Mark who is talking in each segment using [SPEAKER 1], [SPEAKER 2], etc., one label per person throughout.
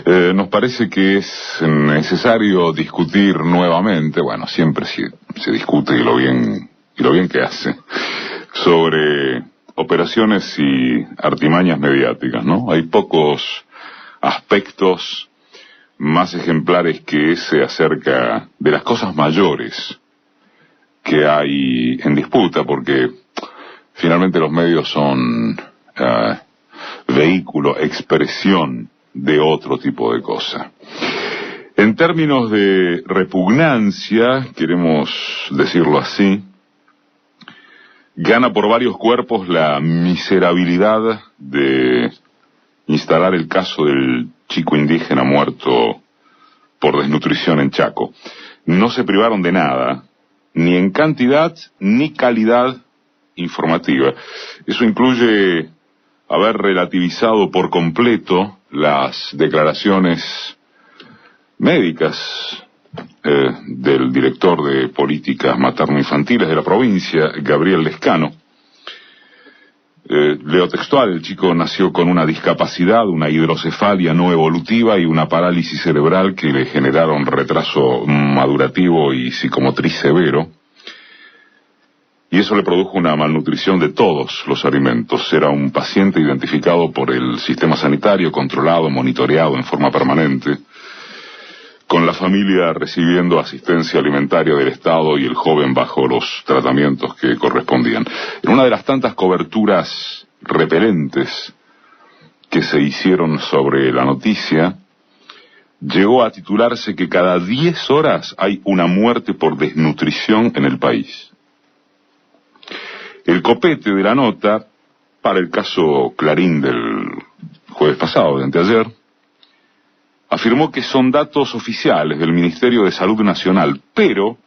[SPEAKER 1] Nos parece que es necesario discutir nuevamente, bueno, siempre se discute y lo bien que hace, sobre operaciones y artimañas mediáticas, ¿no? Hay pocos aspectos más ejemplares que ese acerca de las cosas mayores que hay en disputa, porque finalmente los medios son vehículo, expresión de otro tipo de cosa. En términos de repugnancia, queremos decirlo así, gana por varios cuerpos la miserabilidad de instalar el caso del chico indígena muerto por desnutrición en Chaco. No se privaron de nada, ni en cantidad ni calidad informativa. Eso incluye haber relativizado por completo las declaraciones médicas del director de políticas materno-infantiles de la provincia, Gabriel Lescano. Leo textual: el chico nació con una discapacidad, una hidrocefalia no evolutiva y una parálisis cerebral que le generaron retraso madurativo y psicomotriz severo. Y eso le produjo una malnutrición de todos los alimentos. Era un paciente identificado por el sistema sanitario, controlado, monitoreado en forma permanente, con la familia recibiendo asistencia alimentaria del Estado y el joven bajo los tratamientos que correspondían. En una de las tantas coberturas repelentes que se hicieron sobre la noticia, llegó a titularse que cada 10 horas hay una muerte por desnutrición en el país. El copete de la nota, para el caso Clarín del jueves pasado, de anteayer, afirmó que son datos oficiales del Ministerio de Salud Nacional, pero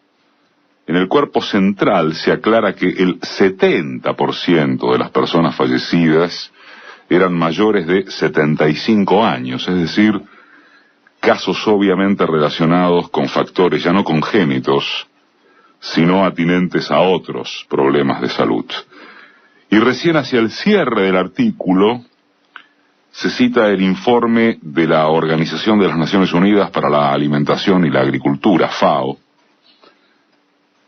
[SPEAKER 1] en el cuerpo central se aclara que el 70% de las personas fallecidas eran mayores de 75 años, es decir, casos obviamente relacionados con factores ya no congénitos, sino atinentes a otros problemas de salud. Y recién hacia el cierre del artículo se cita el informe de la Organización de las Naciones Unidas para la Alimentación y la Agricultura, FAO,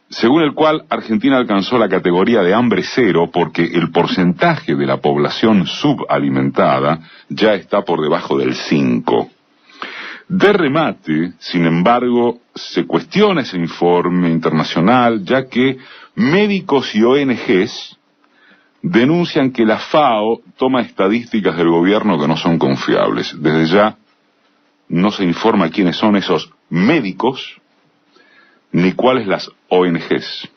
[SPEAKER 1] según el cual Argentina alcanzó la categoría de hambre cero porque el porcentaje de la población subalimentada ya está por debajo del 5%. De remate, sin embargo, se cuestiona ese informe internacional, ya que médicos y ONGs denuncian que la FAO toma estadísticas del gobierno que no son confiables. Desde ya no se informa quiénes son esos médicos ni cuáles las ONGs.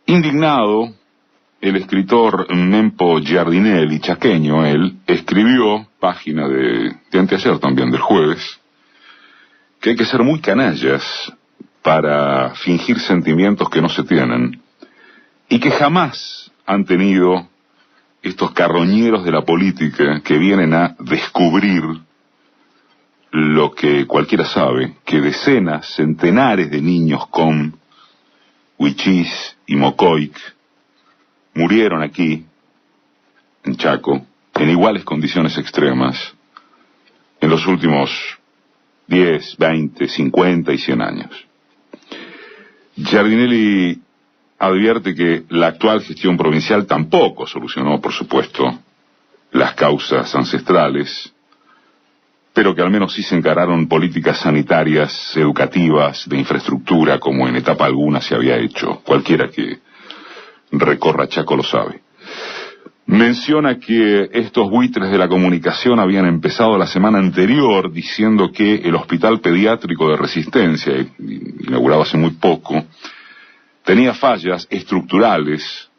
[SPEAKER 1] Indignado, el escritor Nempo Giardinelli, chaqueño él, escribió, página de anteayer también, del jueves, que hay que ser muy canallas para fingir sentimientos que no se tienen y que jamás han tenido estos carroñeros de la política que vienen a descubrir lo que cualquiera sabe, que decenas, centenares de niños con huichís y mocoic murieron aquí, en Chaco, en iguales condiciones extremas, en los últimos 10, 20, 50 y 100 años. Giardinelli advierte que la actual gestión provincial tampoco solucionó, por supuesto, las causas ancestrales, pero que al menos sí se encararon políticas sanitarias, educativas, de infraestructura, como en etapa alguna se había hecho. Cualquiera que recorra Chaco lo sabe. Menciona que estos buitres de la comunicación habían empezado la semana anterior diciendo que el Hospital Pediátrico de Resistencia, inaugurado hace muy poco, tenía fallas estructurales,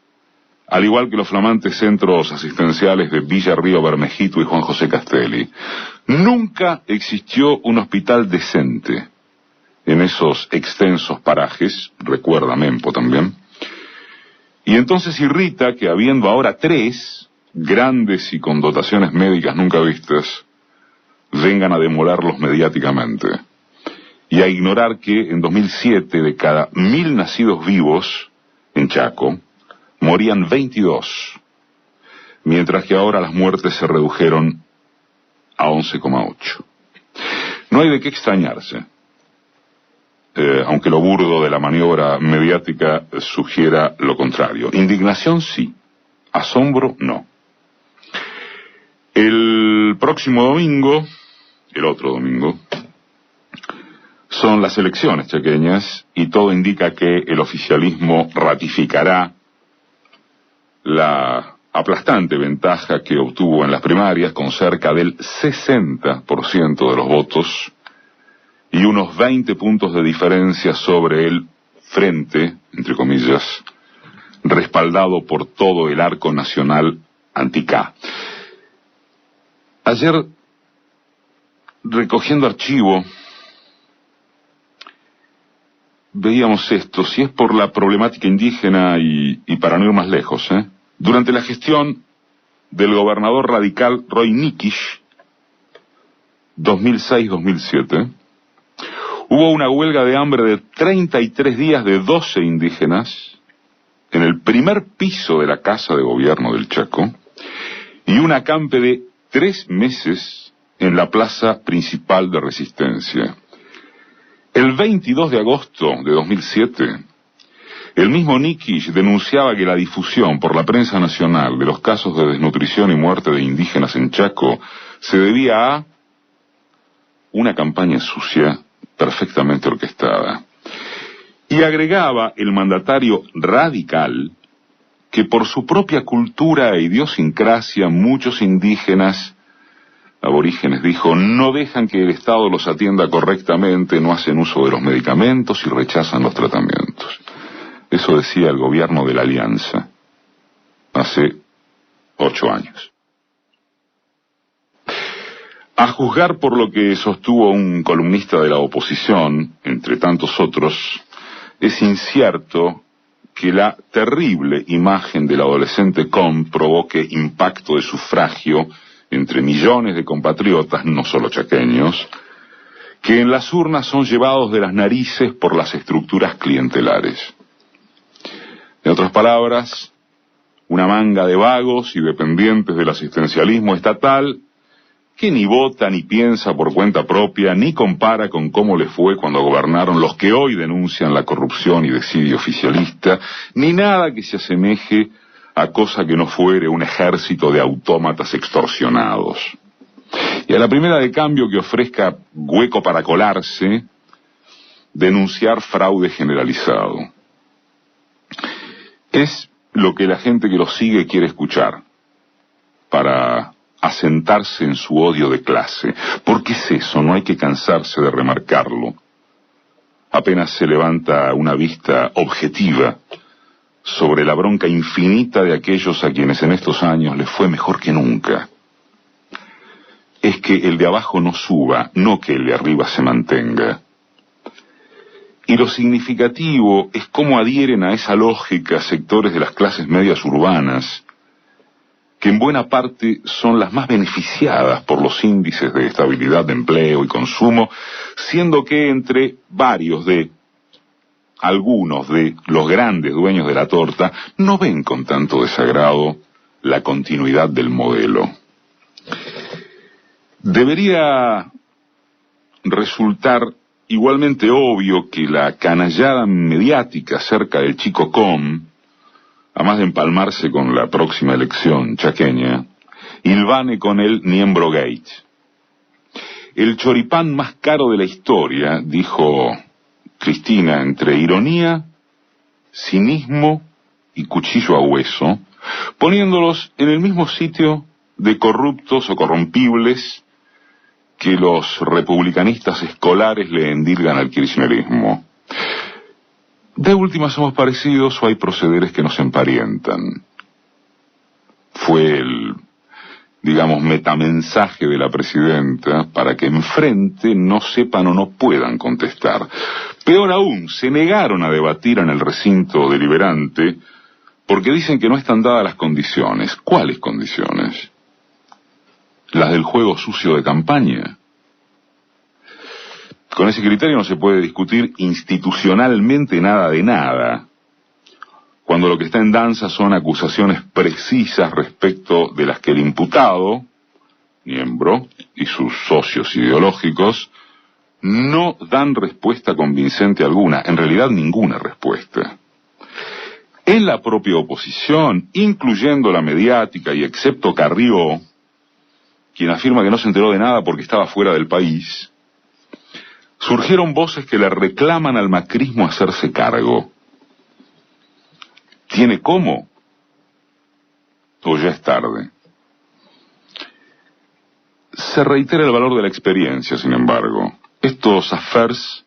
[SPEAKER 1] al igual que los flamantes centros asistenciales de Villa Río Bermejito y Juan José Castelli. Nunca existió un hospital decente en esos extensos parajes, recuerda Mempo también. Y entonces irrita que habiendo ahora 3 grandes y con dotaciones médicas nunca vistas, vengan a demolerlos mediáticamente y a ignorar que en 2007 de cada 1000 nacidos vivos en Chaco, morían 22, mientras que ahora las muertes se redujeron a 11,8. No hay de qué extrañarse, aunque lo burdo de la maniobra mediática sugiera lo contrario. Indignación sí, asombro no. El próximo domingo, el otro domingo, son las elecciones chaqueñas y todo indica que el oficialismo ratificará la aplastante ventaja que obtuvo en las primarias con cerca del 60% de los votos y unos 20 puntos de diferencia sobre el frente, entre comillas, respaldado por todo el arco nacional anti-K. Ayer, recogiendo archivo, veíamos esto, si es por la problemática indígena y para no ir más lejos, durante la gestión del gobernador radical Roy Nikisch, 2006-2007, hubo una huelga de hambre de 33 días de 12 indígenas en el primer piso de la Casa de Gobierno del Chaco y un acampe de 3 meses en la plaza principal de Resistencia. El 22 de agosto de 2007, el mismo Nikisch denunciaba que la difusión por la prensa nacional de los casos de desnutrición y muerte de indígenas en Chaco se debía a una campaña sucia perfectamente orquestada. Y agregaba el mandatario radical que por su propia cultura e idiosincrasia muchos indígenas aborígenes, dijo, no dejan que el Estado los atienda correctamente, no hacen uso de los medicamentos y rechazan los tratamientos. Eso decía el gobierno de la Alianza hace 8 años. A juzgar por lo que sostuvo un columnista de la oposición, entre tantos otros, es incierto que la terrible imagen del adolescente Com provoque impacto de sufragio entre millones de compatriotas, no solo chaqueños, que en las urnas son llevados de las narices por las estructuras clientelares. En otras palabras, una manga de vagos y dependientes del asistencialismo estatal que ni vota ni piensa por cuenta propia, ni compara con cómo le fue cuando gobernaron los que hoy denuncian la corrupción y desidia oficialista, ni nada que se asemeje a cosa que no fuere un ejército de autómatas extorsionados. Y a la primera de cambio que ofrezca hueco para colarse, denunciar fraude generalizado. Es lo que la gente que lo sigue quiere escuchar, para asentarse en su odio de clase. Porque es eso, no hay que cansarse de remarcarlo. Apenas se levanta una vista objetiva sobre la bronca infinita de aquellos a quienes en estos años les fue mejor que nunca. Es que el de abajo no suba, no que el de arriba se mantenga. Y lo significativo es cómo adhieren a esa lógica sectores de las clases medias urbanas, que en buena parte son las más beneficiadas por los índices de estabilidad de empleo y consumo, siendo que entre algunos de los grandes dueños de la torta no ven con tanto desagrado la continuidad del modelo. Debería resultar igualmente obvio que la canallada mediática acerca del chico Com, además de empalmarse con la próxima elección chaqueña, hilvane con el Niembro Gate. El choripán más caro de la historia, dijo Cristina, entre ironía, cinismo y cuchillo a hueso, poniéndolos en el mismo sitio de corruptos o corrompibles que los republicanistas escolares le endilgan al kirchnerismo. De última somos parecidos o hay procederes que nos emparietan. Fue el, metamensaje de la presidenta para que enfrente no sepan o no puedan contestar. Peor aún, se negaron a debatir en el recinto deliberante porque dicen que no están dadas las condiciones. ¿Cuáles condiciones? ¿Las del juego sucio de campaña? Con ese criterio no se puede discutir institucionalmente nada de nada, cuando lo que está en danza son acusaciones precisas respecto de las que el imputado, Niembro y sus socios ideológicos no dan respuesta convincente alguna, en realidad ninguna respuesta. En la propia oposición, incluyendo la mediática y excepto Carrió, quien afirma que no se enteró de nada porque estaba fuera del país, surgieron voces que le reclaman al macrismo hacerse cargo. ¿Tiene cómo? ¿O ya es tarde? Se reitera el valor de la experiencia, sin embargo. Estos affairs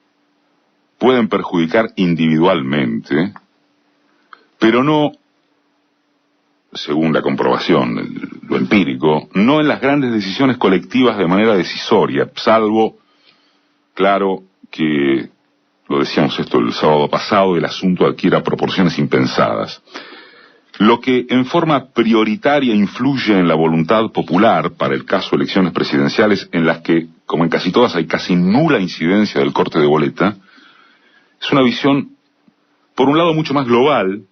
[SPEAKER 1] pueden perjudicar individualmente, pero no, según la comprobación, lo empírico, no en las grandes decisiones colectivas de manera decisoria, salvo, claro, que, lo decíamos esto el sábado pasado, el asunto adquiera proporciones impensadas. Lo que en forma prioritaria influye en la voluntad popular, para el caso de elecciones presidenciales, en las que, como en casi todas, hay casi nula incidencia del corte de boleta, es una visión, por un lado, mucho más global,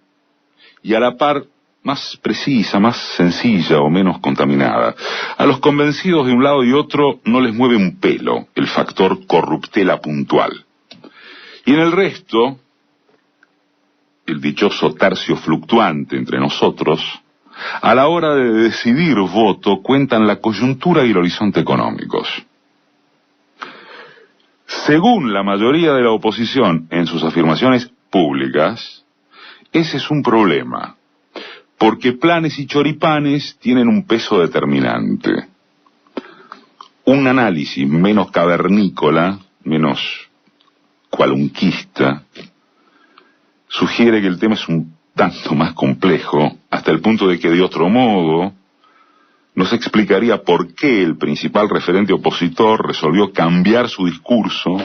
[SPEAKER 1] y a la par más precisa, más sencilla o menos contaminada. A los convencidos de un lado y otro no les mueve un pelo el factor corruptela puntual. Y en el resto, el dichoso tercio fluctuante entre nosotros, a la hora de decidir voto cuentan la coyuntura y el horizonte económicos. Según la mayoría de la oposición en sus afirmaciones públicas, ese es un problema, porque planes y choripanes tienen un peso determinante. Un análisis menos cavernícola, menos cualunquista, sugiere que el tema es un tanto más complejo, hasta el punto de que de otro modo nos explicaría por qué el principal referente opositor resolvió cambiar su discurso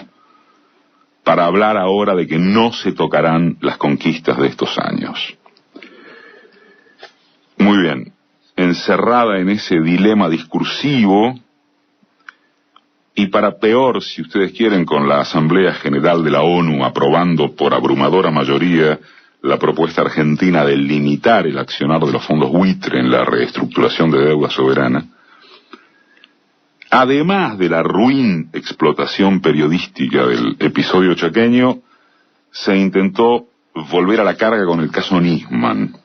[SPEAKER 1] para hablar ahora de que no se tocarán las conquistas de estos años. Muy bien, encerrada en ese dilema discursivo, y para peor, si ustedes quieren, con la Asamblea General de la ONU aprobando por abrumadora mayoría la propuesta argentina de limitar el accionar de los fondos buitre en la reestructuración de deuda soberana, además de la ruin explotación periodística del episodio chaqueño, se intentó volver a la carga con el caso Nisman.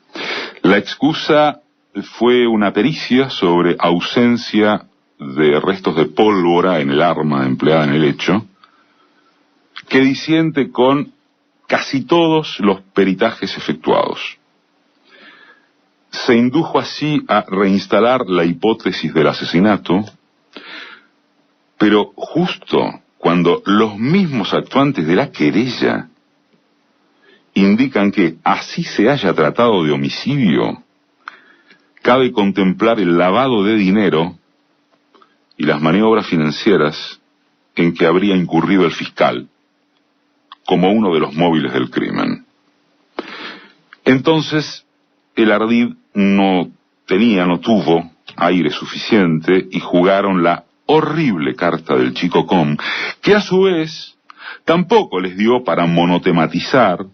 [SPEAKER 1] La excusa fue una pericia sobre ausencia de restos de pólvora en el arma empleada en el hecho, que disiente con casi todos los peritajes efectuados. Se indujo así a reinstalar la hipótesis del asesinato, pero justo cuando los mismos actuantes de la querella indican que, así se haya tratado de homicidio, cabe contemplar el lavado de dinero y las maniobras financieras en que habría incurrido el fiscal como uno de los móviles del crimen. Entonces, el ardid no tuvo aire suficiente y jugaron la horrible carta del Chico Com, que a su vez tampoco les dio para monotematizar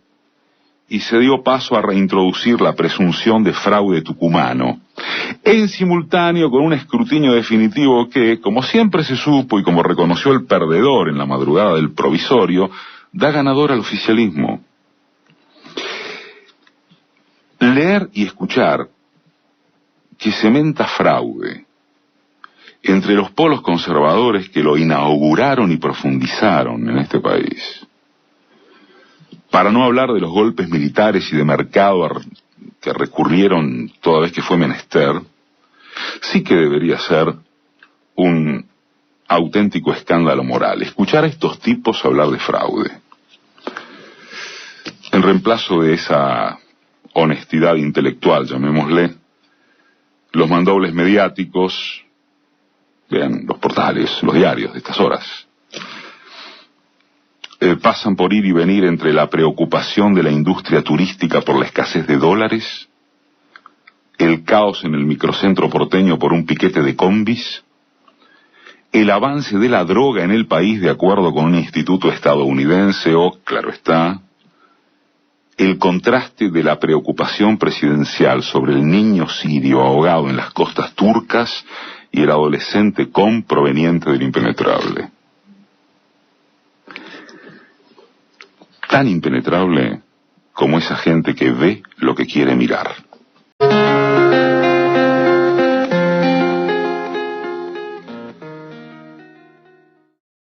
[SPEAKER 1] y se dio paso a reintroducir la presunción de fraude tucumano, en simultáneo con un escrutinio definitivo que, como siempre se supo y como reconoció el perdedor en la madrugada del provisorio, da ganador al oficialismo. Leer y escuchar que cementa fraude entre los polos conservadores que lo inauguraron y profundizaron en este país, para no hablar de los golpes militares y de mercado que recurrieron toda vez que fue menester, sí que debería ser un auténtico escándalo moral escuchar a estos tipos hablar de fraude. En reemplazo de esa honestidad intelectual, llamémosle, los mandobles mediáticos, vean los portales, los diarios de estas horas, pasan por ir y venir entre la preocupación de la industria turística por la escasez de dólares, el caos en el microcentro porteño por un piquete de combis, el avance de la droga en el país de acuerdo con un instituto estadounidense o, claro está, el contraste de la preocupación presidencial sobre el niño sirio ahogado en las costas turcas y el adolescente con proveniente del impenetrable. Tan impenetrable como esa gente que ve lo que quiere mirar.